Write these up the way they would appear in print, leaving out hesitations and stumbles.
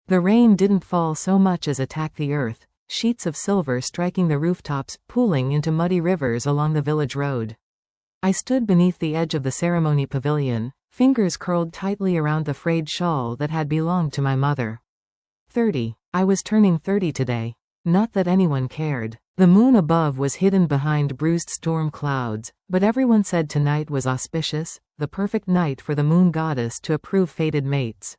The rain didn't fall so much as attack the earth, sheets of silver striking the rooftops, pooling into muddy rivers along the village road. I stood beneath the edge of the ceremony pavilion, fingers curled tightly around the frayed shawl that had belonged to my mother. 30. I was turning 30 today. Not that anyone cared. The moon above was hidden behind bruised storm clouds, but everyone said tonight was auspicious, the perfect night for the moon goddess to approve fated mates.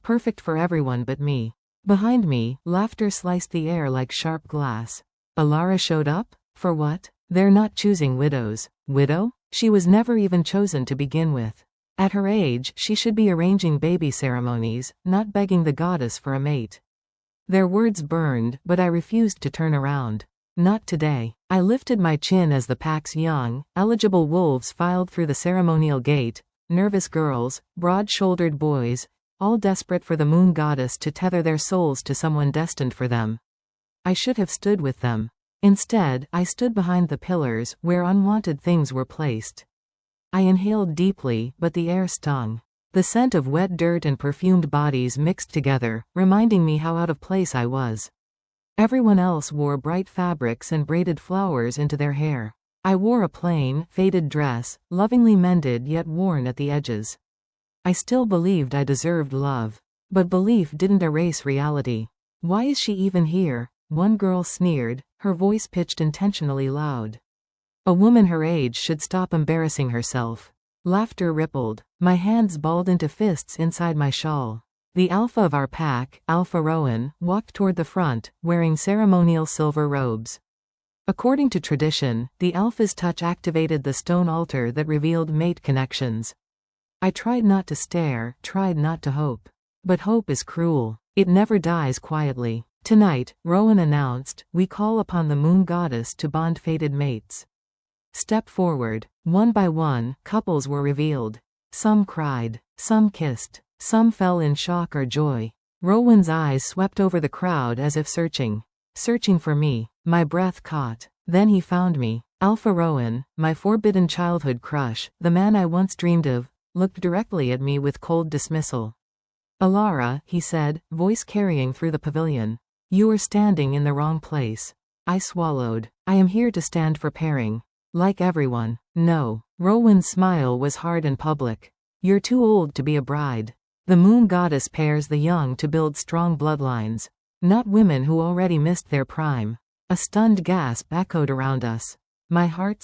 Perfect for everyone but me. Behind me, laughter sliced the air like sharp glass. Alara showed up? For what? They're not choosing widows. Widow? She was never even chosen to begin with. At her age, she should be arranging baby ceremonies, not begging the goddess for a mate. Their words burned, but I refused to turn around. Not today. I lifted my chin as the pack's young, eligible wolves filed through the ceremonial gate, nervous girls, broad-shouldered boys, all desperate for the moon goddess to tether their souls to someone destined for them. I should have stood with them. Instead, I stood behind the pillars, where unwanted things were placed. I inhaled deeply, but the air stung. The scent of wet dirt and perfumed bodies mixed together, reminding me how out of place I was. Everyone else wore bright fabrics and braided flowers into their hair. I wore a plain, faded dress, lovingly mended yet worn at the edges. I still believed I deserved love. But belief didn't erase reality. Why is she even here? One girl sneered, her voice pitched intentionally loud. A woman her age should stop embarrassing herself. Laughter rippled. My hands balled into fists inside my shawl. The alpha of our pack, Alpha Rowan, walked toward the front, wearing ceremonial silver robes. According to tradition, the alpha's touch activated the stone altar that revealed mate connections. I tried not to stare, tried not to hope. But hope is cruel. It never dies quietly. Tonight, Rowan announced, we call upon the moon goddess to bond fated mates. Step forward. One by one, couples were revealed. Some cried. Some kissed. Some fell in shock or joy. Rowan's eyes swept over the crowd as if searching. Searching for me. My breath caught. Then he found me. Alpha Rowan, my forbidden childhood crush, the man I once dreamed of, looked directly at me with cold dismissal. Alara, he said, voice carrying through the pavilion. You are standing in the wrong place. I swallowed. I am here to stand for pairing. Like everyone. No. Rowan's smile was hard and public. You're too old to be a bride. The moon goddess pairs the young to build strong bloodlines. Not women who already missed their prime. A stunned gasp echoed around us. My heart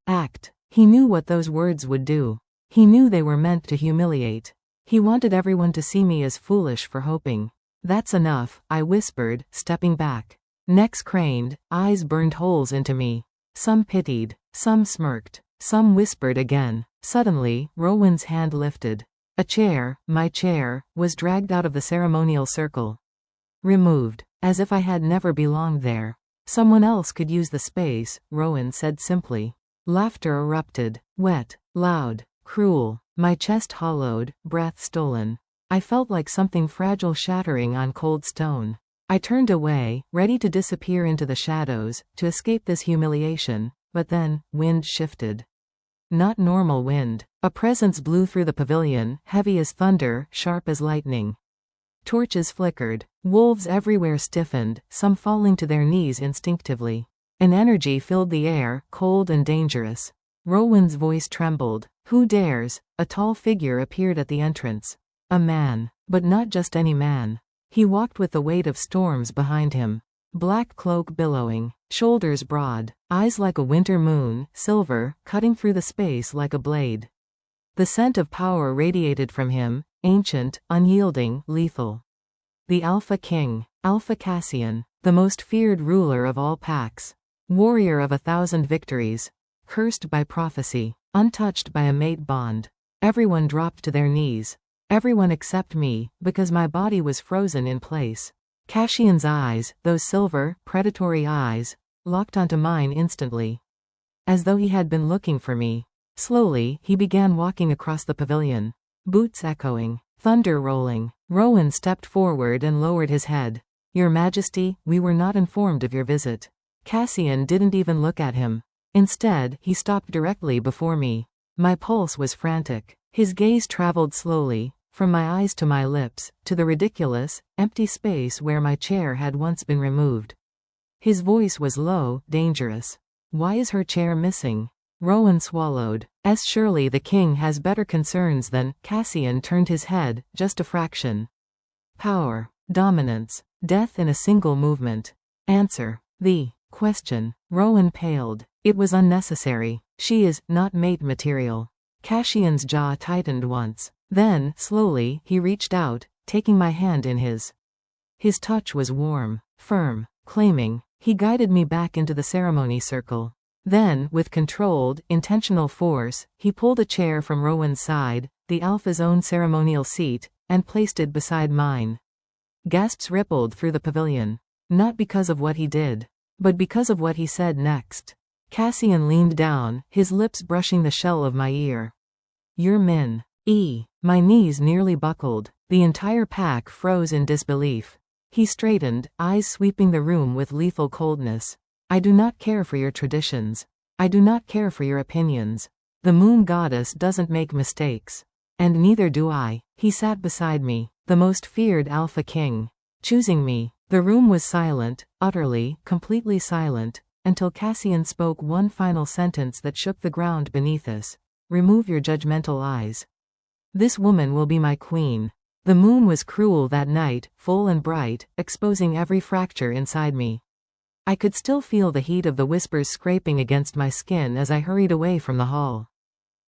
act. He knew what those words would do. He knew they were meant to humiliate. He wanted everyone to see me as foolish for hoping. That's enough, I whispered, stepping back. Necks craned, eyes burned holes into me. Some pitied, some smirked, some whispered again. Suddenly, Rowan's hand lifted. A chair, my chair, was dragged out of the ceremonial circle. Removed, as if I had never belonged there. Someone else could use the space, Rowan said simply. Laughter erupted, wet, loud, cruel. My chest hollowed, breath stolen. I felt like something fragile shattering on cold stone. I turned away, ready to disappear into the shadows, to escape this humiliation, but then, wind shifted. Not normal wind. A presence blew through the pavilion, heavy as thunder, sharp as lightning. Torches flickered. Wolves everywhere stiffened, some falling to their knees instinctively. An energy filled the air, cold and dangerous. Rowan's voice trembled. Who dares? A tall figure appeared at the entrance. A man. But not just any man. He walked with the weight of storms behind him. Black cloak billowing, shoulders broad, eyes like a winter moon, silver, cutting through the space like a blade. The scent of power radiated from him, ancient, unyielding, lethal. The Alpha King, Alpha Cassian, the most feared ruler of all packs. Warrior of 1,000 victories. Cursed by prophecy, untouched by a mate bond. Everyone dropped to their knees. Everyone except me, because my body was frozen in place. Cassian's eyes, those silver, predatory eyes, locked onto mine instantly. As though he had been looking for me. Slowly, he began walking across the pavilion. Boots echoing, thunder rolling. Rowan stepped forward and lowered his head. Your Majesty, we were not informed of your visit. Cassian didn't even look at him. Instead, he stopped directly before me. My pulse was frantic. His gaze traveled slowly, from my eyes to my lips, to the ridiculous, empty space where my chair had once been removed. His voice was low, dangerous. Why is her chair missing? Rowan swallowed. Surely the king has better concerns than. Cassian turned his head, just a fraction. Power. Dominance. Death in a single movement. Answer. The question. Rowan paled. It was unnecessary. She is not mate material. Cassian's jaw tightened once. Then, slowly, he reached out, taking my hand in his. His touch was warm, firm, claiming. He guided me back into the ceremony circle. Then, with controlled, intentional force, he pulled a chair from Rowan's side, the Alpha's own ceremonial seat, and placed it beside mine. Gasps rippled through the pavilion. Not because of what he did, but because of what he said next. Cassian leaned down, his lips brushing the shell of my ear. You're Min. My knees nearly buckled. The entire pack froze in disbelief. He straightened, eyes sweeping the room with lethal coldness. I do not care for your traditions. I do not care for your opinions. The moon goddess doesn't make mistakes. And neither do I. He sat beside me, the most feared Alpha King. Choosing me. The room was silent, utterly, completely silent, until Cassian spoke one final sentence that shook the ground beneath us. Remove your judgmental eyes. This woman will be my queen. The moon was cruel that night, full and bright, exposing every fracture inside me. I could still feel the heat of the whispers scraping against my skin as I hurried away from the hall.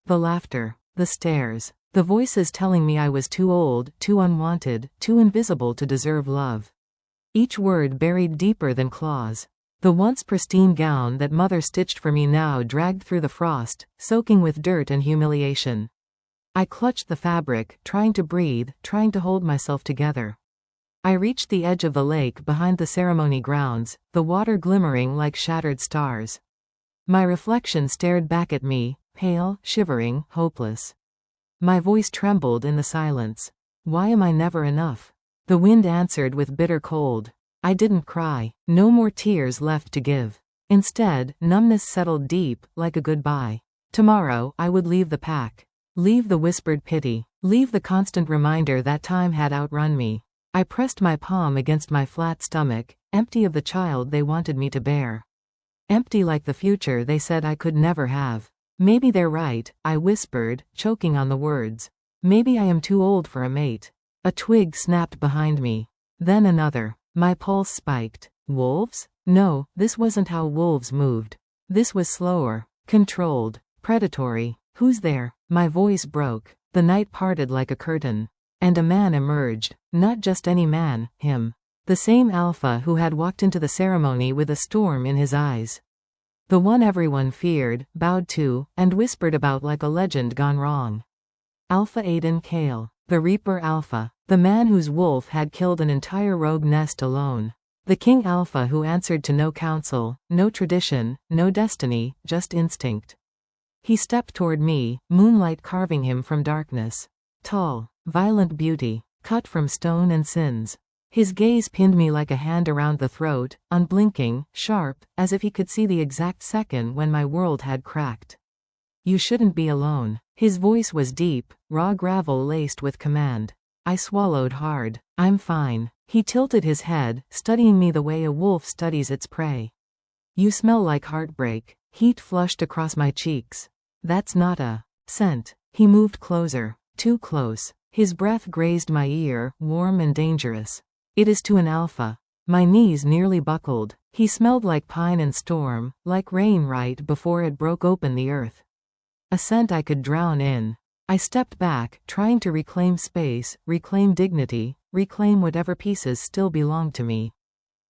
The laughter, the stares, the voices telling me I was too old, too unwanted, too invisible to deserve love. Each word buried deeper than claws. The once pristine gown that mother stitched for me now dragged through the frost, soaking with dirt and humiliation. I clutched the fabric, trying to breathe, trying to hold myself together. I reached the edge of the lake behind the ceremony grounds, the water glimmering like shattered stars. My reflection stared back at me, pale, shivering, hopeless. My voice trembled in the silence. Why am I never enough? The wind answered with bitter cold. I didn't cry. No more tears left to give. Instead, numbness settled deep, like a goodbye. Tomorrow, I would leave the pack. Leave the whispered pity. Leave the constant reminder that time had outrun me. I pressed my palm against my flat stomach, empty of the child they wanted me to bear. Empty like the future they said I could never have. Maybe they're right, I whispered, choking on the words. Maybe I am too old for a mate. A twig snapped behind me. Then another. My pulse spiked. Wolves? No, this wasn't how wolves moved. This was slower, controlled, predatory. Who's there? My voice broke. The night parted like a curtain. And a man emerged. Not just any man, him. The same Alpha who had walked into the ceremony with a storm in his eyes. The one everyone feared, bowed to, and whispered about like a legend gone wrong. Alpha Aiden Kale. The Reaper Alpha. The man whose wolf had killed an entire rogue nest alone. The King Alpha who answered to no counsel, no tradition, no destiny, just instinct. He stepped toward me, moonlight carving him from darkness. Tall, violent beauty, cut from stone and sins. His gaze pinned me like a hand around the throat, unblinking, sharp, as if he could see the exact second when my world had cracked. You shouldn't be alone. His voice was deep, raw gravel laced with command. I swallowed hard. I'm fine. He tilted his head, studying me the way a wolf studies its prey. You smell like heartbreak. Heat flushed across my cheeks. That's not a scent. He moved closer. Too close. His breath grazed my ear, warm and dangerous. It is to an Alpha. My knees nearly buckled. He smelled like pine and storm, like rain right before it broke open the earth. A scent I could drown in. I stepped back, trying to reclaim space, reclaim dignity, reclaim whatever pieces still belonged to me.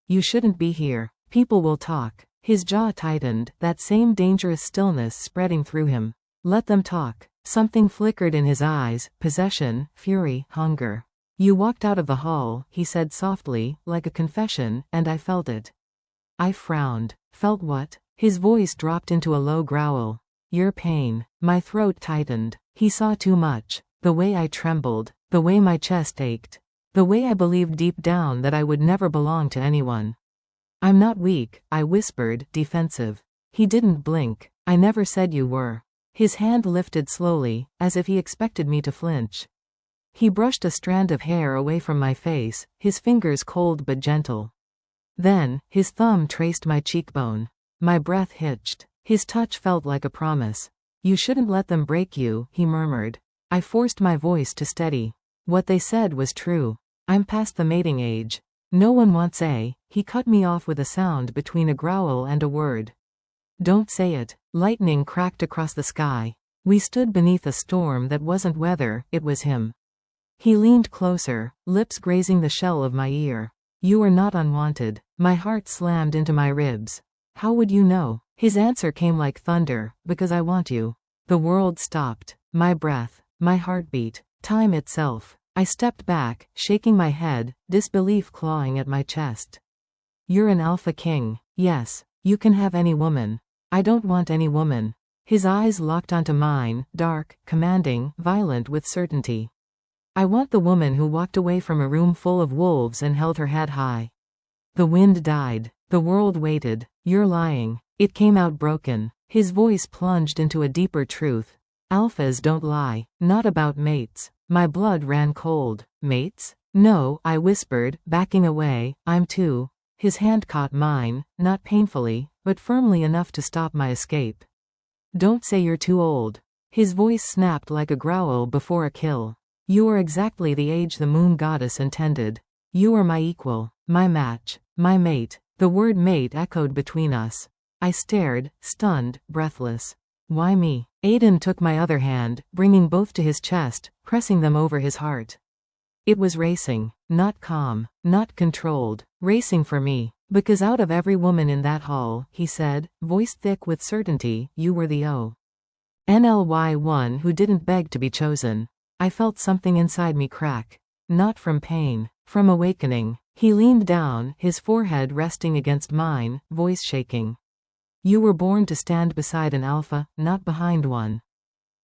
You shouldn't be here. People will talk. His jaw tightened, that same dangerous stillness spreading through him. Let them talk. Something flickered in his eyes, possession, fury, hunger. You walked out of the hall, he said softly, like a confession, and I felt it. I frowned. Felt what? His voice dropped into a low growl. Your pain. My throat tightened. He saw too much. The way I trembled. The way my chest ached. The way I believed deep down that I would never belong to anyone. I'm not weak, I whispered, defensive. He didn't blink. I never said you were. His hand lifted slowly, as if he expected me to flinch. He brushed a strand of hair away from my face, his fingers cold but gentle. Then, his thumb traced my cheekbone. My breath hitched. His touch felt like a promise. You shouldn't let them break you, he murmured. I forced my voice to steady. What they said was true. I'm past the mating age. No one wants a. He cut me off with a sound between a growl and a word. Don't say it. Lightning cracked across the sky. We stood beneath a storm that wasn't weather, it was him. He leaned closer, lips grazing the shell of my ear. You are not unwanted. My heart slammed into my ribs. How would you know? His answer came like thunder, because I want you. The world stopped. My breath, my heartbeat, time itself. I stepped back, shaking my head, disbelief clawing at my chest. You're an alpha king. Yes, you can have any woman. I don't want any woman. His eyes locked onto mine, dark, commanding, violent with certainty. I want the woman who walked away from a room full of wolves and held her head high. The wind died. The world waited. You're lying. It came out broken. His voice plunged into a deeper truth. Alphas don't lie. Not about mates. My blood ran cold. Mates? No, I whispered, backing away. I'm too. His hand caught mine, not painfully, but firmly enough to stop my escape. Don't say you're too old. His voice snapped like a growl before a kill. You are exactly the age the moon goddess intended. You are my equal, my match, my mate. The word mate echoed between us. I stared, stunned, breathless. Why me? Aiden took my other hand, bringing both to his chest, pressing them over his heart. It was racing, not calm, not controlled, racing for me. Because out of every woman in that hall, he said, voice thick with certainty, you were the only one who didn't beg to be chosen. I felt something inside me crack. Not from pain, from awakening. He leaned down, his forehead resting against mine, voice shaking. You were born to stand beside an alpha, not behind one.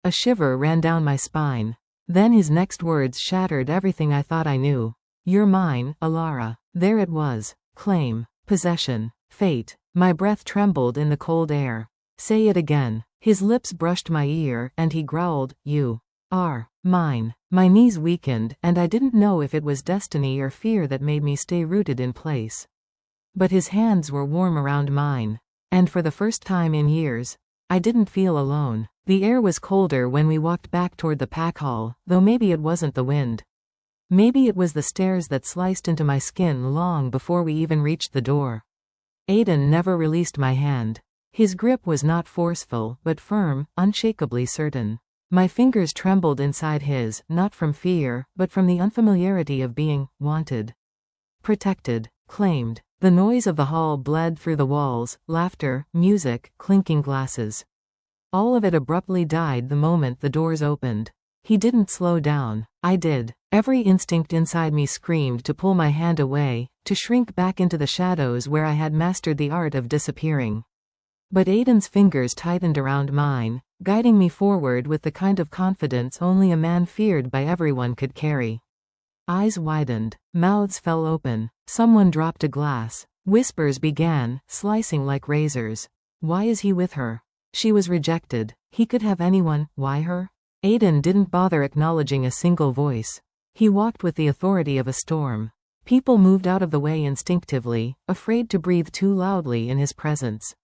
A shiver ran down my spine. Then his next words shattered everything I thought I knew. You're mine, Alara. There it was. Claim. Possession. Fate. My breath trembled in the cold air. Say it again. His lips brushed my ear, and he growled, You are mine. My knees weakened, and I didn't know if it was destiny or fear that made me stay rooted in place. But his hands were warm around mine. And for the first time in years, I didn't feel alone. The air was colder when we walked back toward the pack hall, though maybe it wasn't the wind. Maybe it was the stairs that sliced into my skin long before we even reached the door. Aiden never released my hand. His grip was not forceful, but firm, unshakably certain. My fingers trembled inside his, not from fear, but from the unfamiliarity of being wanted. Protected. Claimed. The noise of the hall bled through the walls, laughter, music, clinking glasses. All of it abruptly died the moment the doors opened. He didn't slow down. I did. Every instinct inside me screamed to pull my hand away, to shrink back into the shadows where I had mastered the art of disappearing. But Aiden's fingers tightened around mine, guiding me forward with the kind of confidence only a man feared by everyone could carry. Eyes widened. Mouths fell open. Someone dropped a glass. Whispers began, slicing like razors. Why is he with her? She was rejected. He could have anyone. Why her? Aiden didn't bother acknowledging a single voice. He walked with the authority of a storm. People moved out of the way instinctively, afraid to breathe too loudly in his presence.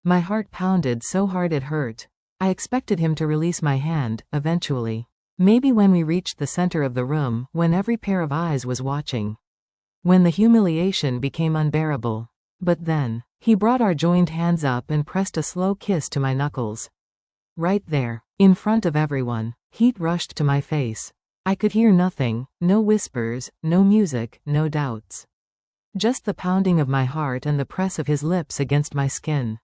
My heart pounded so hard it hurt. I expected him to release my hand, eventually. Maybe when we reached the center of the room, when every pair of eyes was watching. When the humiliation became unbearable. But then, he brought our joined hands up and pressed a slow kiss to my knuckles. Right there, in front of everyone, heat rushed to my face. I could hear nothing, no whispers, no music, no doubts. Just the pounding of my heart and the press of his lips against my skin.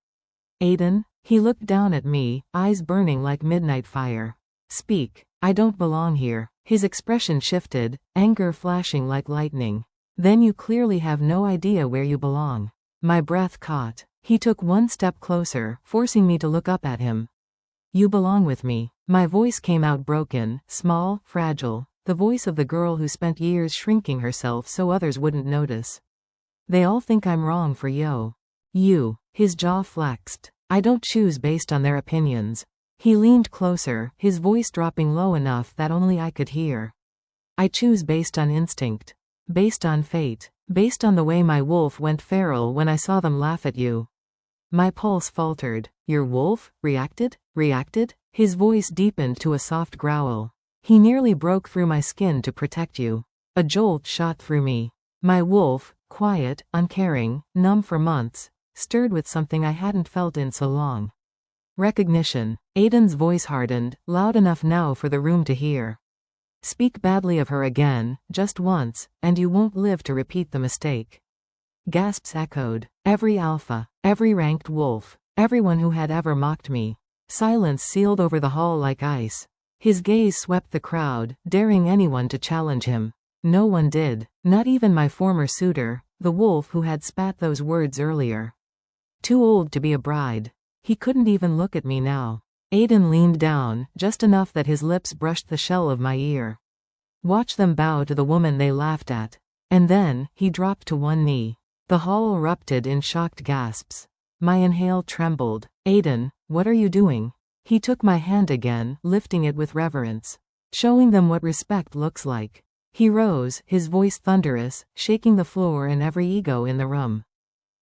Aiden? He looked down at me, eyes burning like midnight fire. Speak. I don't belong here. His expression shifted, anger flashing like lightning. Then you clearly have no idea where you belong. My breath caught. He took one step closer, forcing me to look up at him. You belong with me. My voice came out broken, small, fragile, the voice of the girl who spent years shrinking herself so others wouldn't notice. They all think I'm wrong for you. His jaw flexed. I don't choose based on their opinions. He leaned closer, his voice dropping low enough that only I could hear. I choose based on instinct. Based on fate. Based on the way my wolf went feral when I saw them laugh at you. My pulse faltered. Your wolf? Reacted? Reacted? His voice deepened to a soft growl. He nearly broke through my skin to protect you. A jolt shot through me. My wolf, quiet, uncaring, numb for months, stirred with something I hadn't felt in so long. Recognition. Aiden's voice hardened, loud enough now for the room to hear. Speak badly of her again, just once, and you won't live to repeat the mistake. Gasps echoed. Every alpha, every ranked wolf, everyone who had ever mocked me. Silence sealed over the hall like ice. His gaze swept the crowd, daring anyone to challenge him. No one did, not even my former suitor, the wolf who had spat those words earlier. Too old to be a bride. He couldn't even look at me now. Aiden leaned down, just enough that his lips brushed the shell of my ear. Watch them bow to the woman they laughed at. And then, he dropped to one knee. The hall erupted in shocked gasps. My inhale trembled. Aiden, what are you doing? He took my hand again, lifting it with reverence. Showing them what respect looks like. He rose, his voice thunderous, shaking the floor and every ego in the room.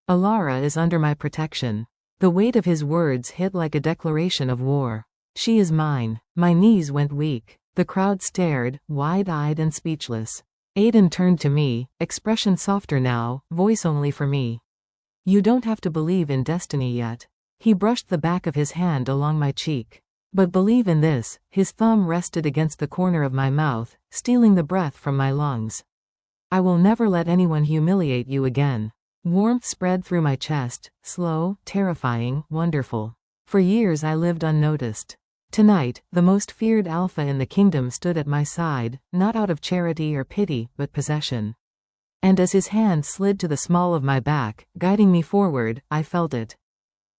Alara is under my protection. The weight of his words hit like a declaration of war. She is mine. My knees went weak. The crowd stared, wide-eyed and speechless. Aiden turned to me, expression softer now, voice only for me. You don't have to believe in destiny yet. He brushed the back of his hand along my cheek. But believe in this. His thumb rested against the corner of my mouth, stealing the breath from my lungs. I will never let anyone humiliate you again. Warmth spread through my chest, slow, terrifying, wonderful. For years I lived unnoticed. Tonight, the most feared alpha in the kingdom stood at my side, not out of charity or pity, but possession. And as his hand slid to the small of my back, guiding me forward, I felt it.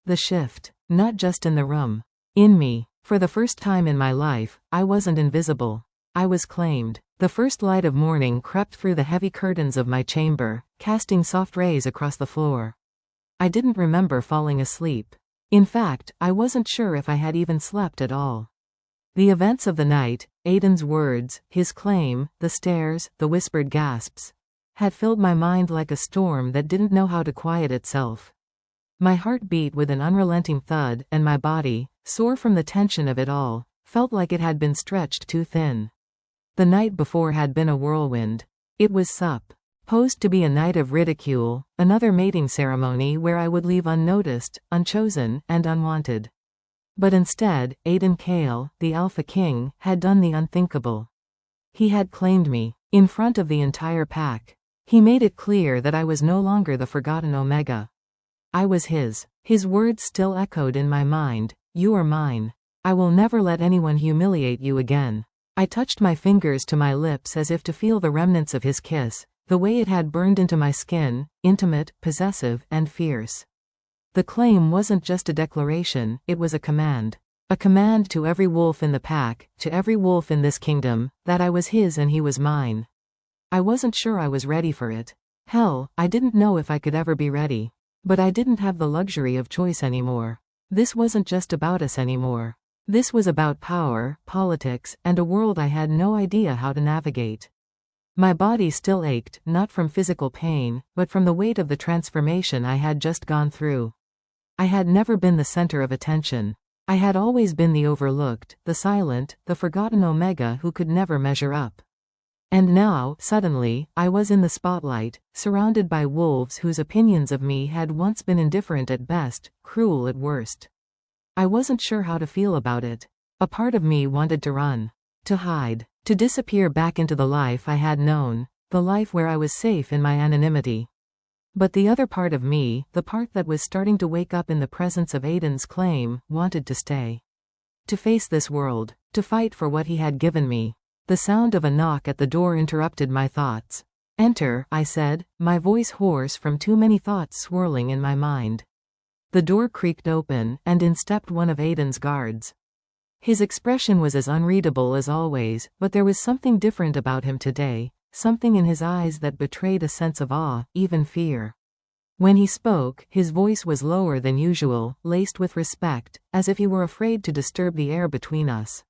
The shift. Not just in the room. In me. For the first time in my life, I wasn't invisible. I was claimed. The first light of morning crept through the heavy curtains of my chamber, casting soft rays across the floor. I didn't remember falling asleep. In fact, I wasn't sure if I had even slept at all. The events of the night, Aiden's words, his claim, the stares, the whispered gasps, had filled my mind like a storm that didn't know how to quiet itself. My heart beat with an unrelenting thud, and my body, sore from the tension of it all, felt like it had been stretched too thin. The night before had been a whirlwind. It was supposed to be a night of ridicule, another mating ceremony where I would leave unnoticed, unchosen, and unwanted. But instead, Aiden Kale, the Alpha King, had done the unthinkable. He had claimed me, in front of the entire pack. He made it clear that I was no longer the forgotten Omega. I was his. His words still echoed in my mind. You are mine. I will never let anyone humiliate you again. I touched my fingers to my lips as if to feel the remnants of his kiss, the way it had burned into my skin, intimate, possessive, and fierce. The claim wasn't just a declaration, it was a command. A command to every wolf in the pack, to every wolf in this kingdom, that I was his and he was mine. I wasn't sure I was ready for it. Hell, I didn't know if I could ever be ready. But I didn't have the luxury of choice anymore. This wasn't just about us anymore. This was about power, politics, and a world I had no idea how to navigate. My body still ached, not from physical pain, but from the weight of the transformation I had just gone through. I had never been the center of attention. I had always been the overlooked, the silent, the forgotten Omega who could never measure up. And now, suddenly, I was in the spotlight, surrounded by wolves whose opinions of me had once been indifferent at best, cruel at worst. I wasn't sure how to feel about it. A part of me wanted to run. To hide. To disappear back into the life I had known. The life where I was safe in my anonymity. But the other part of me, the part that was starting to wake up in the presence of Aiden's claim, wanted to stay. To face this world. To fight for what he had given me. The sound of a knock at the door interrupted my thoughts. Enter, I said, my voice hoarse from too many thoughts swirling in my mind. The door creaked open, and in stepped one of Aiden's guards. His expression was as unreadable as always, but there was something different about him today, something in his eyes that betrayed a sense of awe, even fear. When he spoke, his voice was lower than usual, laced with respect, as if he were afraid to disturb the air between us.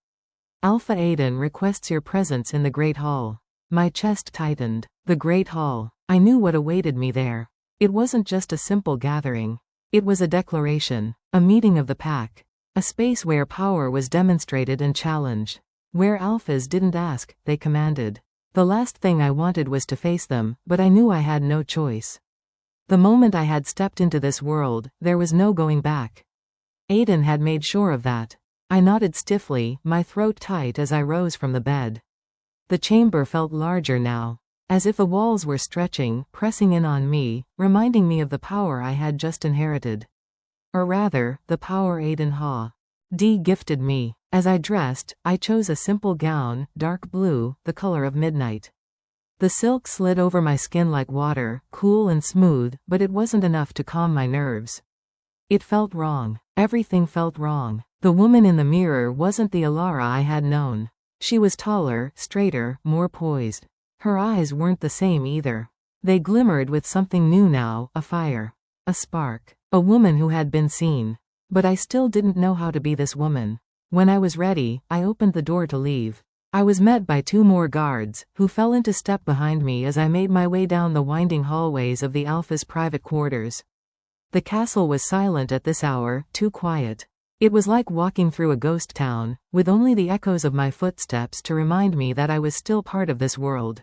Alpha Aiden requests your presence in the Great Hall. My chest tightened. The Great Hall. I knew what awaited me there. It wasn't just a simple gathering. It was a declaration. A meeting of the pack. A space where power was demonstrated and challenged. Where alphas didn't ask, they commanded. The last thing I wanted was to face them, but I knew I had no choice. The moment I had stepped into this world, there was no going back. Aiden had made sure of that. I nodded stiffly, my throat tight as I rose from the bed. The chamber felt larger now. As if the walls were stretching, pressing in on me, reminding me of the power I had just inherited. Or rather, the power Aiden had gifted me. As I dressed, I chose a simple gown, dark blue, the color of midnight. The silk slid over my skin like water, cool and smooth, but it wasn't enough to calm my nerves. It felt wrong. Everything felt wrong. The woman in the mirror wasn't the Alara I had known. She was taller, straighter, more poised. Her eyes weren't the same either. They glimmered with something new now, a fire. A spark. A woman who had been seen. But I still didn't know how to be this woman. When I was ready, I opened the door to leave. I was met by 2 more guards, who fell into step behind me as I made my way down the winding hallways of the Alpha's private quarters. The castle was silent at this hour, too quiet. It was like walking through a ghost town, with only the echoes of my footsteps to remind me that I was still part of this world.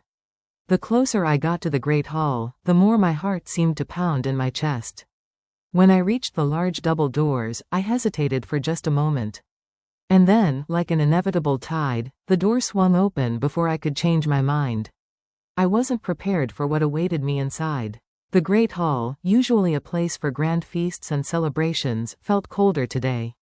The closer I got to the Great Hall, the more my heart seemed to pound in my chest. When I reached the large double doors, I hesitated for just a moment. And then, like an inevitable tide, the door swung open before I could change my mind. I wasn't prepared for what awaited me inside. The Great Hall, usually a place for grand feasts and celebrations, felt colder today.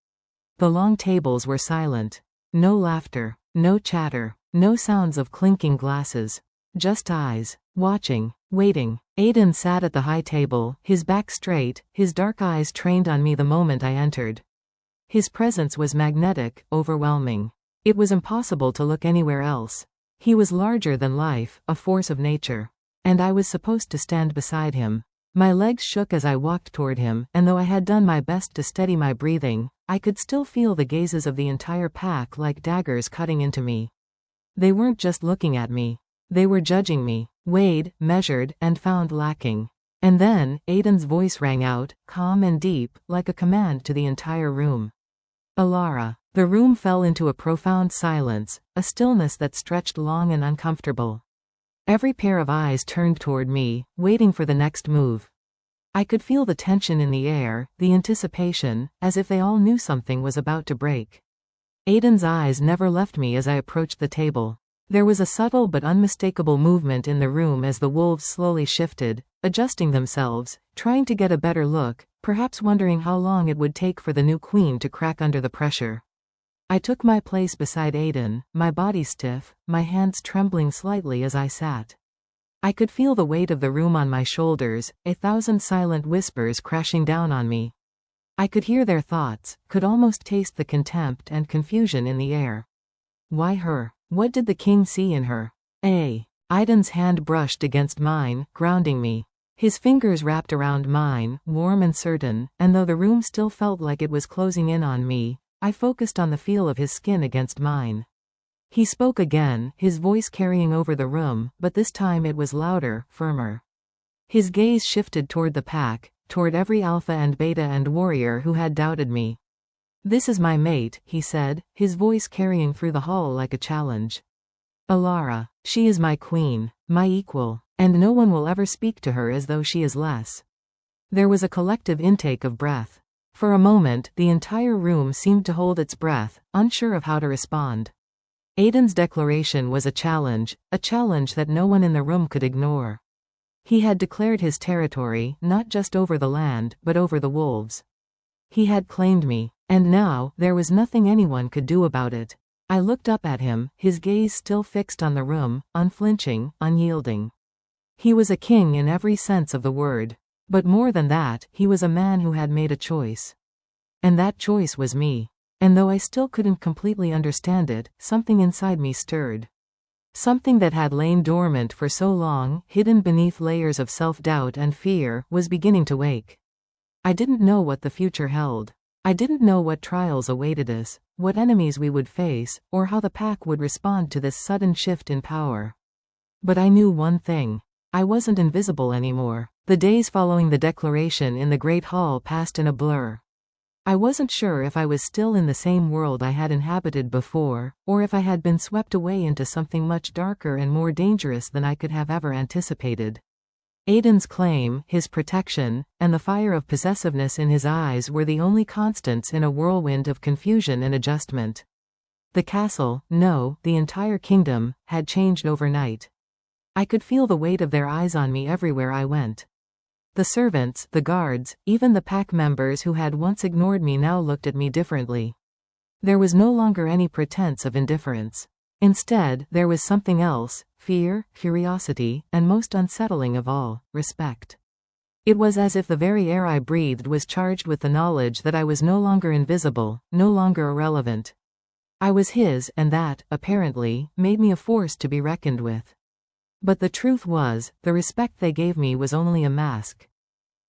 The long tables were silent. No laughter, no chatter, no sounds of clinking glasses. Just eyes, watching, waiting. Aiden sat at the high table, his back straight, his dark eyes trained on me the moment I entered. His presence was magnetic, overwhelming. It was impossible to look anywhere else. He was larger than life, a force of nature. And I was supposed to stand beside him. My legs shook as I walked toward him, and though I had done my best to steady my breathing, I could still feel the gazes of the entire pack like daggers cutting into me. They weren't just looking at me. They were judging me, weighed, measured, and found lacking. And then, Aiden's voice rang out, calm and deep, like a command to the entire room. Alara. The room fell into a profound silence, a stillness that stretched long and uncomfortable. Every pair of eyes turned toward me, waiting for the next move. I could feel the tension in the air, the anticipation, as if they all knew something was about to break. Aiden's eyes never left me as I approached the table. There was a subtle but unmistakable movement in the room as the wolves slowly shifted, adjusting themselves, trying to get a better look, perhaps wondering how long it would take for the new queen to crack under the pressure. I took my place beside Aiden, my body stiff, my hands trembling slightly as I sat. I could feel the weight of the room on my shoulders, 1,000 silent whispers crashing down on me. I could hear their thoughts, could almost taste the contempt and confusion in the air. Why her? What did the king see in her? Aiden's hand brushed against mine, grounding me. His fingers wrapped around mine, warm and certain, and though the room still felt like it was closing in on me, I focused on the feel of his skin against mine. He spoke again, his voice carrying over the room, but this time it was louder, firmer. His gaze shifted toward the pack, toward every alpha and beta and warrior who had doubted me. "This is my mate," he said, his voice carrying through the hall like a challenge. "Alara. She is my queen, my equal, and no one will ever speak to her as though she is less." There was a collective intake of breath. For a moment, the entire room seemed to hold its breath, unsure of how to respond. Aiden's declaration was a challenge that no one in the room could ignore. He had declared his territory, not just over the land, but over the wolves. He had claimed me, and now, there was nothing anyone could do about it. I looked up at him, his gaze still fixed on the room, unflinching, unyielding. He was a king in every sense of the word. But more than that, he was a man who had made a choice. And that choice was me. And though I still couldn't completely understand it, something inside me stirred. Something that had lain dormant for so long, hidden beneath layers of self-doubt and fear, was beginning to wake. I didn't know what the future held. I didn't know what trials awaited us, what enemies we would face, or how the pack would respond to this sudden shift in power. But I knew one thing. I wasn't invisible anymore. The days following the declaration in the Great Hall passed in a blur. I wasn't sure if I was still in the same world I had inhabited before, or if I had been swept away into something much darker and more dangerous than I could have ever anticipated. Aiden's claim, his protection, and the fire of possessiveness in his eyes were the only constants in a whirlwind of confusion and adjustment. The castle, no, the entire kingdom, had changed overnight. I could feel the weight of their eyes on me everywhere I went. The servants, the guards, even the pack members who had once ignored me now looked at me differently. There was no longer any pretense of indifference. Instead, there was something else: fear, curiosity, and most unsettling of all, respect. It was as if the very air I breathed was charged with the knowledge that I was no longer invisible, no longer irrelevant. I was his, and that, apparently, made me a force to be reckoned with. But the truth was, the respect they gave me was only a mask.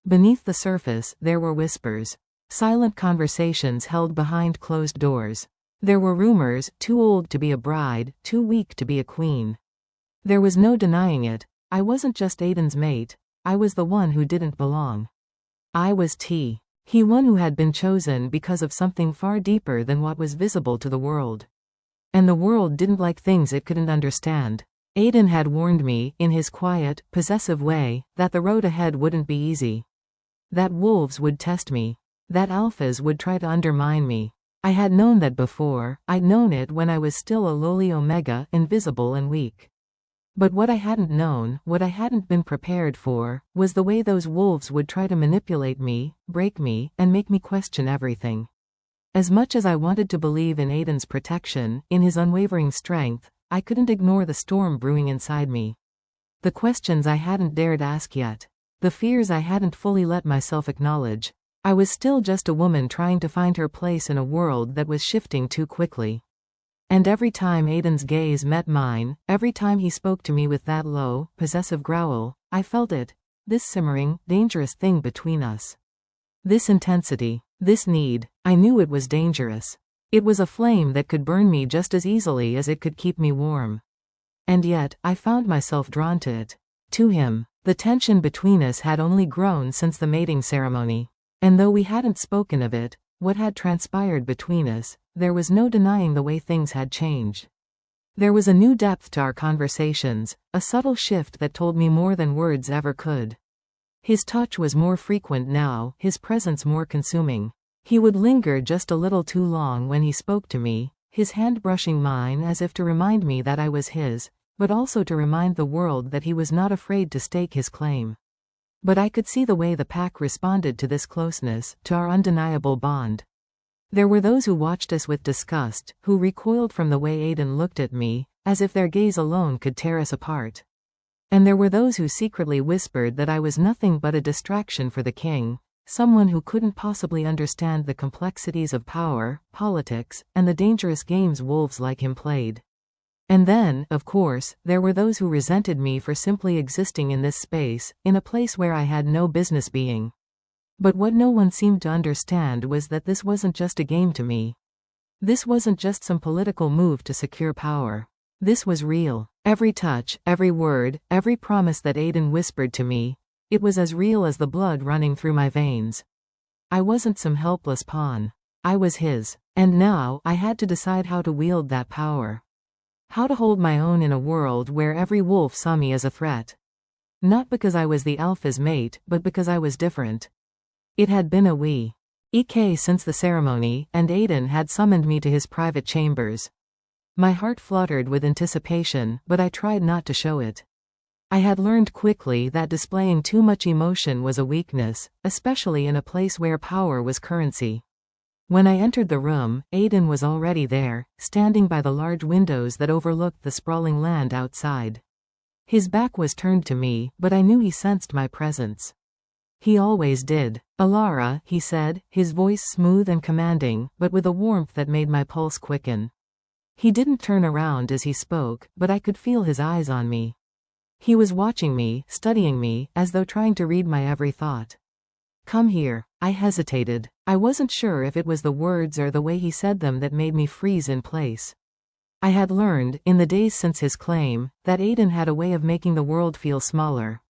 Beneath the surface, there were whispers. Silent conversations held behind closed doors. There were rumors, too old to be a bride, too weak to be a queen. There was no denying it. I wasn't just Aiden's mate. I was the one who didn't belong. I was he one who had been chosen because of something far deeper than what was visible to the world. And the world didn't like things it couldn't understand. Aiden had warned me, in his quiet, possessive way, that the road ahead wouldn't be easy. That wolves would test me. That alphas would try to undermine me. I had known that before. I'd known it when I was still a lowly omega, invisible and weak. But what I hadn't known, what I hadn't been prepared for, was the way those wolves would try to manipulate me, break me, and make me question everything. As much as I wanted to believe in Aiden's protection, in his unwavering strength, I couldn't ignore the storm brewing inside me. The questions I hadn't dared ask yet. The fears I hadn't fully let myself acknowledge. I was still just a woman trying to find her place in a world that was shifting too quickly. And every time Aiden's gaze met mine, every time he spoke to me with that low, possessive growl, I felt it. This simmering, dangerous thing between us. This intensity. This need. I knew it was dangerous. It was a flame that could burn me just as easily as it could keep me warm. And yet, I found myself drawn to it. To him. The tension between us had only grown since the mating ceremony. And though we hadn't spoken of it, what had transpired between us, there was no denying the way things had changed. There was a new depth to our conversations, a subtle shift that told me more than words ever could. His touch was more frequent now, his presence more consuming. He would linger just a little too long when he spoke to me, his hand brushing mine as if to remind me that I was his, but also to remind the world that he was not afraid to stake his claim. But I could see the way the pack responded to this closeness, to our undeniable bond. There were those who watched us with disgust, who recoiled from the way Aiden looked at me, as if their gaze alone could tear us apart. And there were those who secretly whispered that I was nothing but a distraction for the king. Someone who couldn't possibly understand the complexities of power, politics, and the dangerous games wolves like him played. And then, of course, there were those who resented me for simply existing in this space, in a place where I had no business being. But what no one seemed to understand was that this wasn't just a game to me. This wasn't just some political move to secure power. This was real. Every touch, every word, every promise that Aiden whispered to me, it was as real as the blood running through my veins. I wasn't some helpless pawn. I was his. And now, I had to decide how to wield that power. How to hold my own in a world where every wolf saw me as a threat. Not because I was the alpha's mate, but because I was different. It had been a week since the ceremony, and Aiden had summoned me to his private chambers. My heart fluttered with anticipation, but I tried not to show it. I had learned quickly that displaying too much emotion was a weakness, especially in a place where power was currency. When I entered the room, Aiden was already there, standing by the large windows that overlooked the sprawling land outside. His back was turned to me, but I knew he sensed my presence. He always did. "Alara," he said, his voice smooth and commanding, but with a warmth that made my pulse quicken. He didn't turn around as he spoke, but I could feel his eyes on me. He was watching me, studying me, as though trying to read my every thought. "Come here." I hesitated. I wasn't sure if it was the words or the way he said them that made me freeze in place. I had learned, in the days since his claim, that Aiden had a way of making the world feel smaller.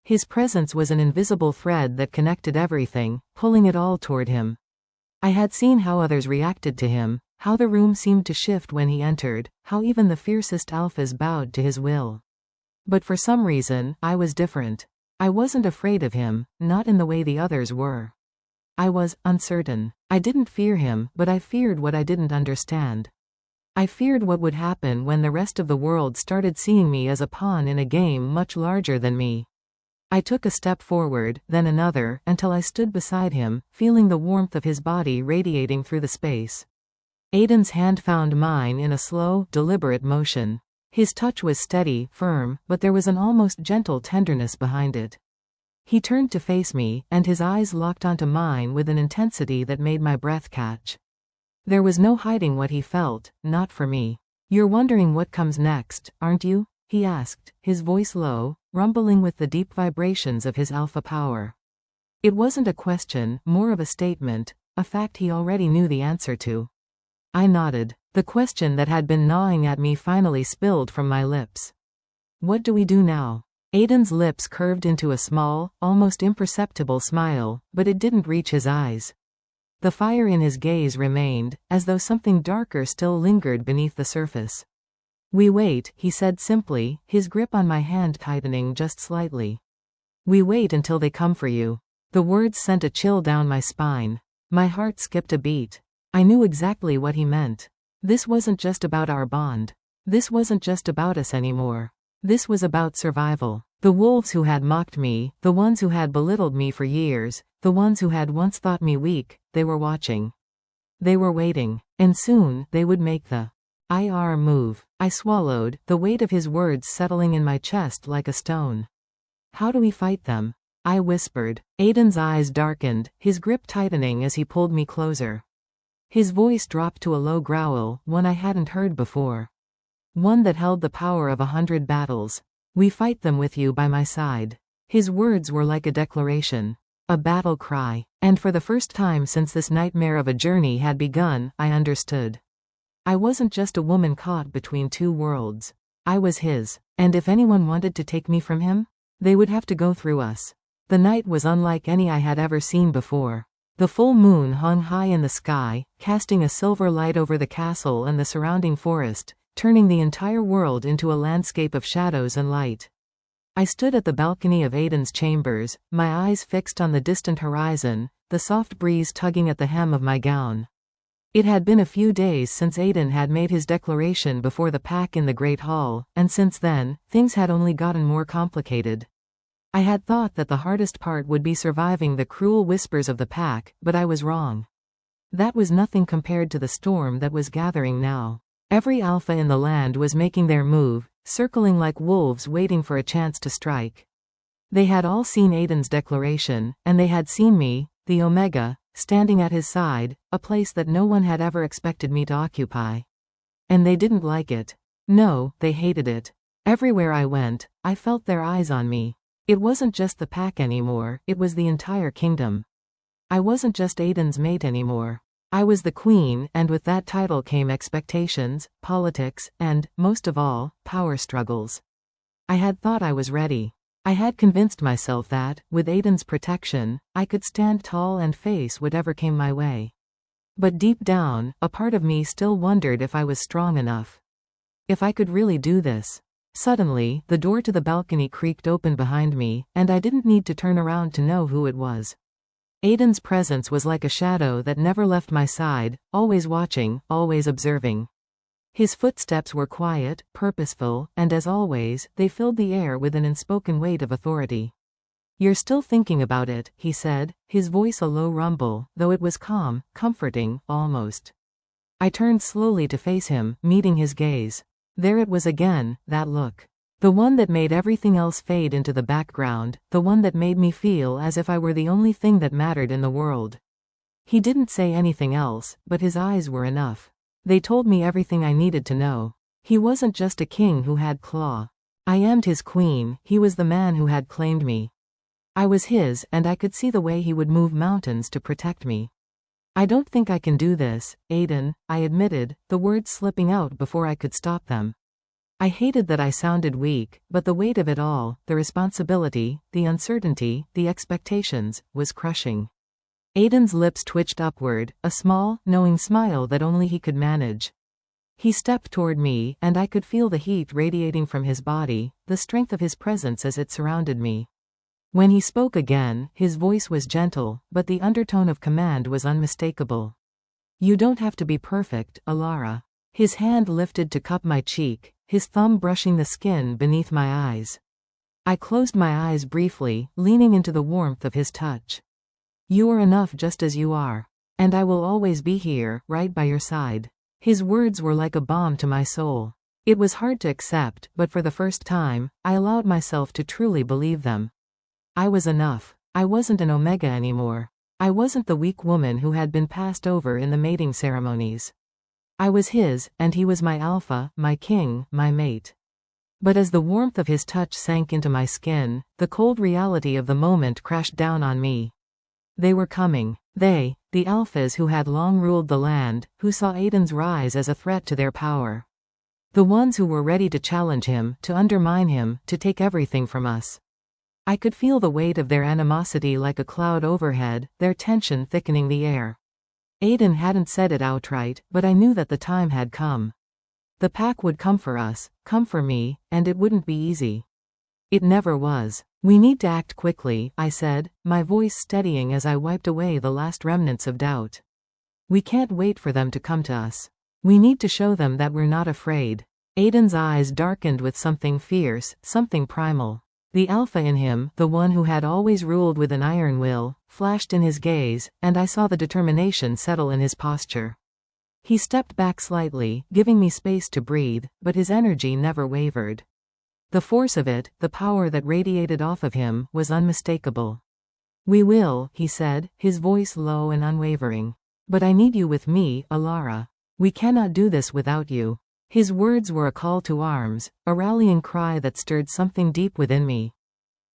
His presence was an invisible thread that connected everything, pulling it all toward him. I had seen how others reacted to him, how the room seemed to shift when he entered, how even the fiercest alphas bowed to his will. But for some reason, I was different. I wasn't afraid of him, not in the way the others were. I was uncertain. I didn't fear him, but I feared what I didn't understand. I feared what would happen when the rest of the world started seeing me as a pawn in a game much larger than me. I took a step forward, then another, until I stood beside him, feeling the warmth of his body radiating through the space. Aiden's hand found mine in a slow, deliberate motion. His touch was steady, firm, but there was an almost gentle tenderness behind it. He turned to face me, and his eyes locked onto mine with an intensity that made my breath catch. There was no hiding what he felt, not for me. "You're wondering what comes next, aren't you?" he asked, his voice low, rumbling with the deep vibrations of his alpha power. It wasn't a question, more of a statement, a fact he already knew the answer to. I nodded. The question that had been gnawing at me finally spilled from my lips. "What do we do now?" Aiden's lips curved into a small, almost imperceptible smile, but it didn't reach his eyes. The fire in his gaze remained, as though something darker still lingered beneath the surface. "We wait," he said simply, his grip on my hand tightening just slightly. "We wait until they come for you." The words sent a chill down my spine. My heart skipped a beat. I knew exactly what he meant. This wasn't just about our bond. This wasn't just about us anymore. This was about survival. The wolves who had mocked me, the ones who had belittled me for years, the ones who had once thought me weak, they were watching. They were waiting. And soon, they would make the IR move. I swallowed, the weight of his words settling in my chest like a stone. "How do we fight them?" I whispered. Aiden's eyes darkened, his grip tightening as he pulled me closer. His voice dropped to a low growl, one I hadn't heard before. One that held the power of 100 battles. "We fight them with you by my side." His words were like a declaration. A battle cry. And for the first time since this nightmare of a journey had begun, I understood. I wasn't just a woman caught between two worlds. I was his. And if anyone wanted to take me from him, they would have to go through us. The night was unlike any I had ever seen before. The full moon hung high in the sky, casting a silver light over the castle and the surrounding forest, turning the entire world into a landscape of shadows and light. I stood at the balcony of Aiden's chambers, my eyes fixed on the distant horizon, the soft breeze tugging at the hem of my gown. It had been a few days since Aiden had made his declaration before the pack in the Great Hall, and since then, things had only gotten more complicated. I had thought that the hardest part would be surviving the cruel whispers of the pack, but I was wrong. That was nothing compared to the storm that was gathering now. Every alpha in the land was making their move, circling like wolves waiting for a chance to strike. They had all seen Aiden's declaration, and they had seen me, the Omega, standing at his side, a place that no one had ever expected me to occupy. And they didn't like it. No, they hated it. Everywhere I went, I felt their eyes on me. It wasn't just the pack anymore, it was the entire kingdom. I wasn't just Aiden's mate anymore. I was the queen, and with that title came expectations, politics, and, most of all, power struggles. I had thought I was ready. I had convinced myself that, with Aiden's protection, I could stand tall and face whatever came my way. But deep down, a part of me still wondered if I was strong enough. If I could really do this. Suddenly, the door to the balcony creaked open behind me, and I didn't need to turn around to know who it was. Aiden's presence was like a shadow that never left my side, always watching, always observing. His footsteps were quiet, purposeful, and as always, they filled the air with an unspoken weight of authority. "You're still thinking about it," he said, his voice a low rumble, though it was calm, comforting, almost. I turned slowly to face him, meeting his gaze. There it was again, that look. The one that made everything else fade into the background, the one that made me feel as if I were the only thing that mattered in the world. He didn't say anything else, but his eyes were enough. They told me everything I needed to know. He wasn't just a king who had claw. I am his queen, he was the man who had claimed me. I was his, and I could see the way he would move mountains to protect me. I don't think I can do this, Aiden, I admitted, the words slipping out before I could stop them. I hated that I sounded weak, but the weight of it all, the responsibility, the uncertainty, the expectations, was crushing. Aiden's lips twitched upward, a small, knowing smile that only he could manage. He stepped toward me, and I could feel the heat radiating from his body, the strength of his presence as it surrounded me. When he spoke again, his voice was gentle, but the undertone of command was unmistakable. You don't have to be perfect, Alara. His hand lifted to cup my cheek, his thumb brushing the skin beneath my eyes. I closed my eyes briefly, leaning into the warmth of his touch. You are enough just as you are. And I will always be here, right by your side. His words were like a balm to my soul. It was hard to accept, but for the first time, I allowed myself to truly believe them. I was enough. I wasn't an Omega anymore. I wasn't the weak woman who had been passed over in the mating ceremonies. I was his, and he was my alpha, my king, my mate. But as the warmth of his touch sank into my skin, the cold reality of the moment crashed down on me. They were coming. They, the alphas who had long ruled the land, who saw Aiden's rise as a threat to their power. The ones who were ready to challenge him, to undermine him, to take everything from us. I could feel the weight of their animosity like a cloud overhead, their tension thickening the air. Aiden hadn't said it outright, but I knew that the time had come. The pack would come for us, come for me, and it wouldn't be easy. It never was. We need to act quickly, I said, my voice steadying as I wiped away the last remnants of doubt. We can't wait for them to come to us. We need to show them that we're not afraid. Aiden's eyes darkened with something fierce, something primal. The alpha in him, the one who had always ruled with an iron will, flashed in his gaze, and I saw the determination settle in his posture. He stepped back slightly, giving me space to breathe, but his energy never wavered. The force of it, the power that radiated off of him, was unmistakable. We will, he said, his voice low and unwavering. But I need you with me, Alara. We cannot do this without you. His words were a call to arms, a rallying cry that stirred something deep within me.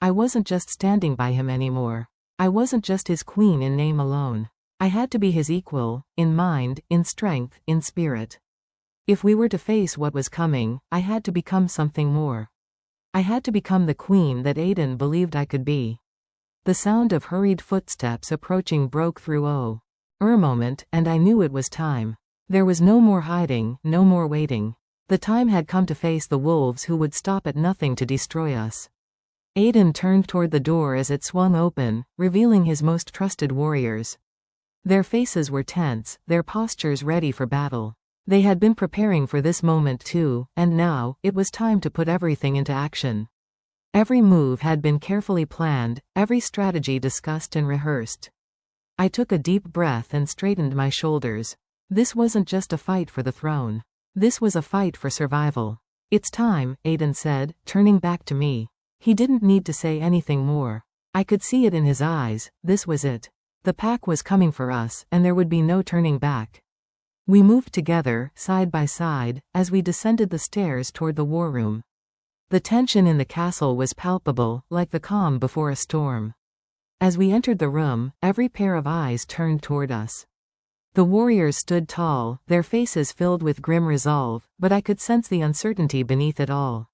I wasn't just standing by him anymore. I wasn't just his queen in name alone. I had to be his equal, in mind, in strength, in spirit. If we were to face what was coming, I had to become something more. I had to become the queen that Aiden believed I could be. The sound of hurried footsteps approaching broke through a moment, and I knew it was time. There was no more hiding, no more waiting. The time had come to face the wolves who would stop at nothing to destroy us. Aiden turned toward the door as it swung open, revealing his most trusted warriors. Their faces were tense, their postures ready for battle. They had been preparing for this moment too, and now, it was time to put everything into action. Every move had been carefully planned, every strategy discussed and rehearsed. I took a deep breath and straightened my shoulders. This wasn't just a fight for the throne. This was a fight for survival. It's time, Aiden said, turning back to me. He didn't need to say anything more. I could see it in his eyes, this was it. The pack was coming for us, and there would be no turning back. We moved together, side by side, as we descended the stairs toward the war room. The tension in the castle was palpable, like the calm before a storm. As we entered the room, every pair of eyes turned toward us. The warriors stood tall, their faces filled with grim resolve, but I could sense the uncertainty beneath it all.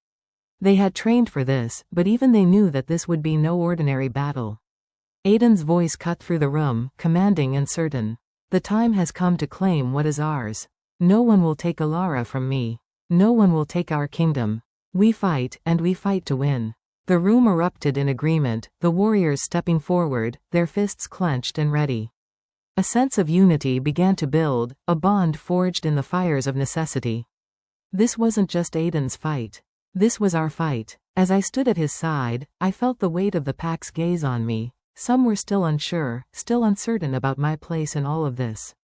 They had trained for this, but even they knew that this would be no ordinary battle. Aiden's voice cut through the room, commanding and certain. The time has come to claim what is ours. No one will take Alara from me. No one will take our kingdom. We fight, and we fight to win. The room erupted in agreement, the warriors stepping forward, their fists clenched and ready. A sense of unity began to build, a bond forged in the fires of necessity. This wasn't just Aiden's fight. This was our fight. As I stood at his side, I felt the weight of the pack's gaze on me. Some were still unsure, still uncertain about my place in all of this.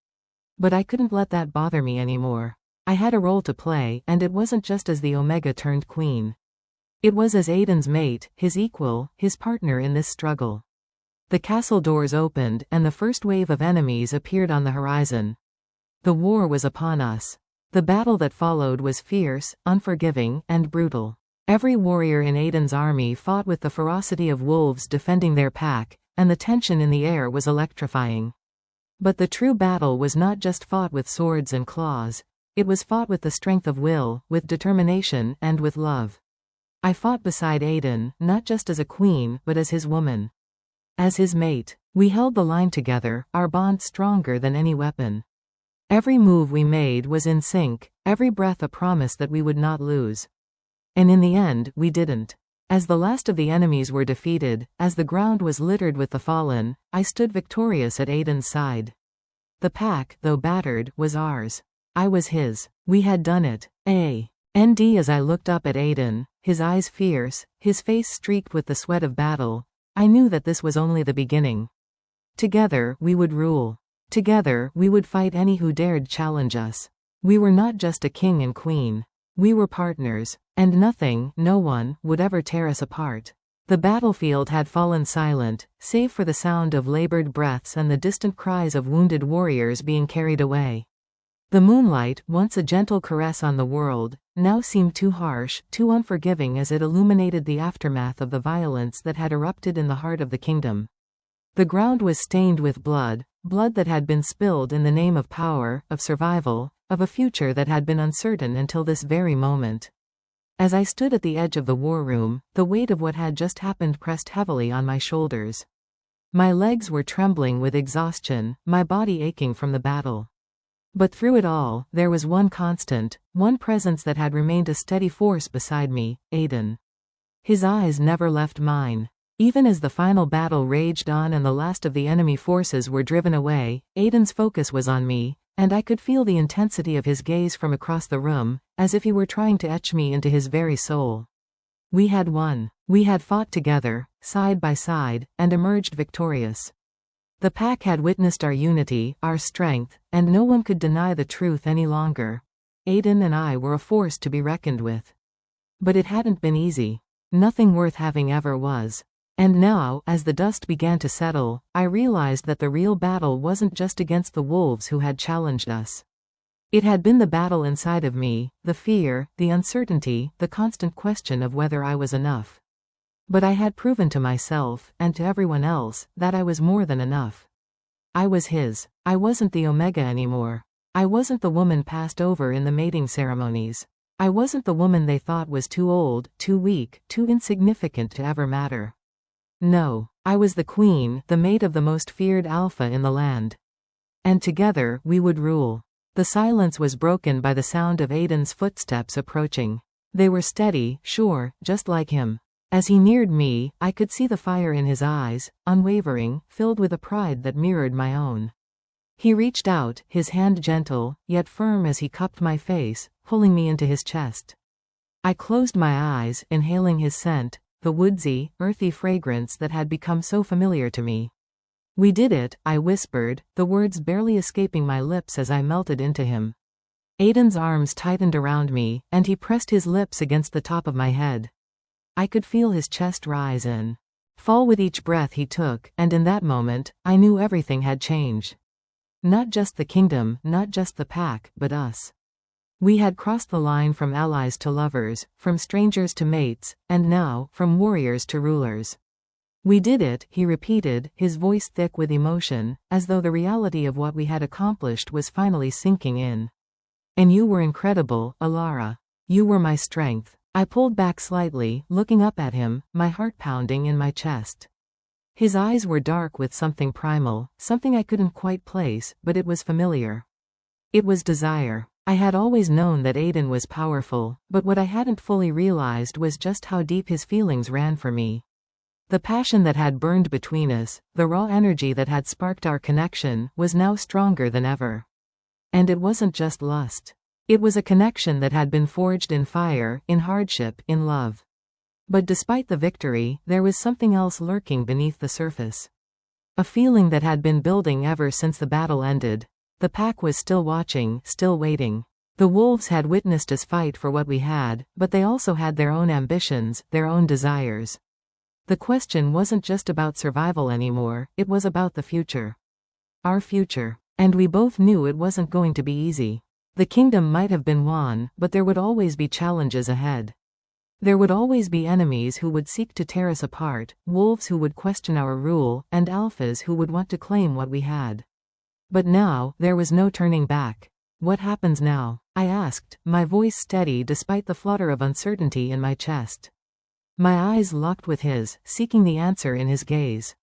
But I couldn't let that bother me anymore. I had a role to play, and it wasn't just as the Omega turned queen. It was as Aiden's mate, his equal, his partner in this struggle. The castle doors opened, and the first wave of enemies appeared on the horizon. The war was upon us. The battle that followed was fierce, unforgiving, and brutal. Every warrior in Aiden's army fought with the ferocity of wolves defending their pack, and the tension in the air was electrifying. But the true battle was not just fought with swords and claws. It was fought with the strength of will, with determination, and with love. I fought beside Aiden, not just as a queen, but as his woman. As his mate. We held the line together, our bond stronger than any weapon. Every move we made was in sync, every breath a promise that we would not lose. And in the end, we didn't. As the last of the enemies were defeated, as the ground was littered with the fallen, I stood victorious at Aiden's side. The pack, though battered, was ours. I was his. We had done it. As I looked up at Aiden, his eyes fierce, his face streaked with the sweat of battle, I knew that this was only the beginning. Together, we would rule. Together, we would fight any who dared challenge us. We were not just a king and queen. We were partners, and nothing, no one, would ever tear us apart. The battlefield had fallen silent, save for the sound of labored breaths and the distant cries of wounded warriors being carried away. The moonlight, once a gentle caress on the world, now seemed too harsh, too unforgiving as it illuminated the aftermath of the violence that had erupted in the heart of the kingdom. The ground was stained with blood, blood that had been spilled in the name of power, of survival, of a future that had been uncertain until this very moment. As I stood at the edge of the war room, the weight of what had just happened pressed heavily on my shoulders. My legs were trembling with exhaustion, my body aching from the battle. But through it all, there was one constant, one presence that had remained a steady force beside me, Aiden. His eyes never left mine. Even as the final battle raged on and the last of the enemy forces were driven away, Aiden's focus was on me, and I could feel the intensity of his gaze from across the room, as if he were trying to etch me into his very soul. We had won. We had fought together, side by side, and emerged victorious. The pack had witnessed our unity, our strength, and no one could deny the truth any longer. Aiden and I were a force to be reckoned with. But it hadn't been easy. Nothing worth having ever was. And now, as the dust began to settle, I realized that the real battle wasn't just against the wolves who had challenged us. It had been the battle inside of me, the fear, the uncertainty, the constant question of whether I was enough. But I had proven to myself, and to everyone else, that I was more than enough. I was his. I wasn't the Omega anymore. I wasn't the woman passed over in the mating ceremonies. I wasn't the woman they thought was too old, too weak, too insignificant to ever matter. No, I was the queen, the mate of the most feared alpha in the land. And together, we would rule. The silence was broken by the sound of Aiden's footsteps approaching. They were steady, sure, just like him. As he neared me, I could see the fire in his eyes, unwavering, filled with a pride that mirrored my own. He reached out, his hand gentle, yet firm as he cupped my face, pulling me into his chest. I closed my eyes, inhaling his scent, the woodsy, earthy fragrance that had become so familiar to me. We did it, I whispered, the words barely escaping my lips as I melted into him. Aiden's arms tightened around me, and he pressed his lips against the top of my head. I could feel his chest rise and fall with each breath he took, and in that moment, I knew everything had changed. Not just the kingdom, not just the pack, but us. We had crossed the line from allies to lovers, from strangers to mates, and now, from warriors to rulers. We did it, he repeated, his voice thick with emotion, as though the reality of what we had accomplished was finally sinking in. And you were incredible, Alara. You were my strength. I pulled back slightly, looking up at him, my heart pounding in my chest. His eyes were dark with something primal, something I couldn't quite place, but it was familiar. It was desire. I had always known that Aiden was powerful, but what I hadn't fully realized was just how deep his feelings ran for me. The passion that had burned between us, the raw energy that had sparked our connection, was now stronger than ever. And it wasn't just lust. It was a connection that had been forged in fire, in hardship, in love. But despite the victory, there was something else lurking beneath the surface. A feeling that had been building ever since the battle ended. The pack was still watching, still waiting. The wolves had witnessed us fight for what we had, but they also had their own ambitions, their own desires. The question wasn't just about survival anymore, it was about the future. Our future. And we both knew it wasn't going to be easy. The kingdom might have been won, but there would always be challenges ahead. There would always be enemies who would seek to tear us apart, wolves who would question our rule, and alphas who would want to claim what we had. But now, there was no turning back. What happens now? I asked, my voice steady despite the flutter of uncertainty in my chest. My eyes locked with his, seeking the answer in his gaze.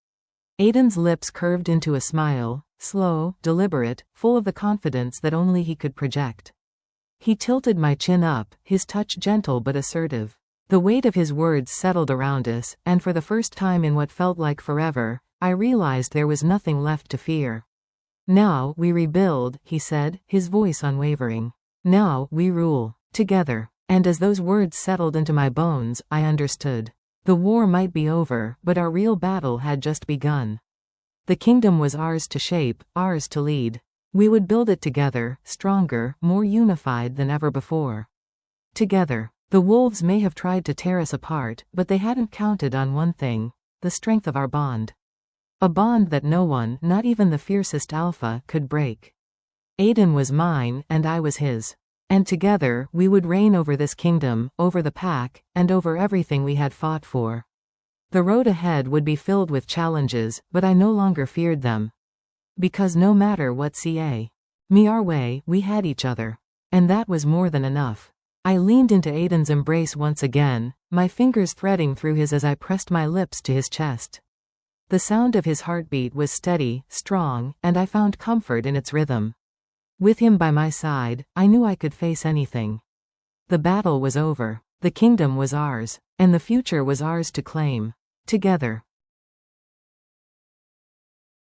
Aiden's lips curved into a smile, slow, deliberate, full of the confidence that only he could project. He tilted my chin up, his touch gentle but assertive. The weight of his words settled around us, and for the first time in what felt like forever, I realized there was nothing left to fear. Now, we rebuild, he said, his voice unwavering. Now, we rule. Together. And as those words settled into my bones, I understood. The war might be over, but our real battle had just begun. The kingdom was ours to shape, ours to lead. We would build it together, stronger, more unified than ever before. Together. The wolves may have tried to tear us apart, but they hadn't counted on one thing: the strength of our bond. A bond that no one, not even the fiercest alpha, could break. Aiden was mine, and I was his. And together, we would reign over this kingdom, over the pack, and over everything we had fought for. The road ahead would be filled with challenges, but I no longer feared them. Because no matter what me our way, we had each other. And that was more than enough. I leaned into Aiden's embrace once again, my fingers threading through his as I pressed my lips to his chest. The sound of his heartbeat was steady, strong, and I found comfort in its rhythm. With him by my side, I knew I could face anything. The battle was over. The kingdom was ours. And the future was ours to claim. Together.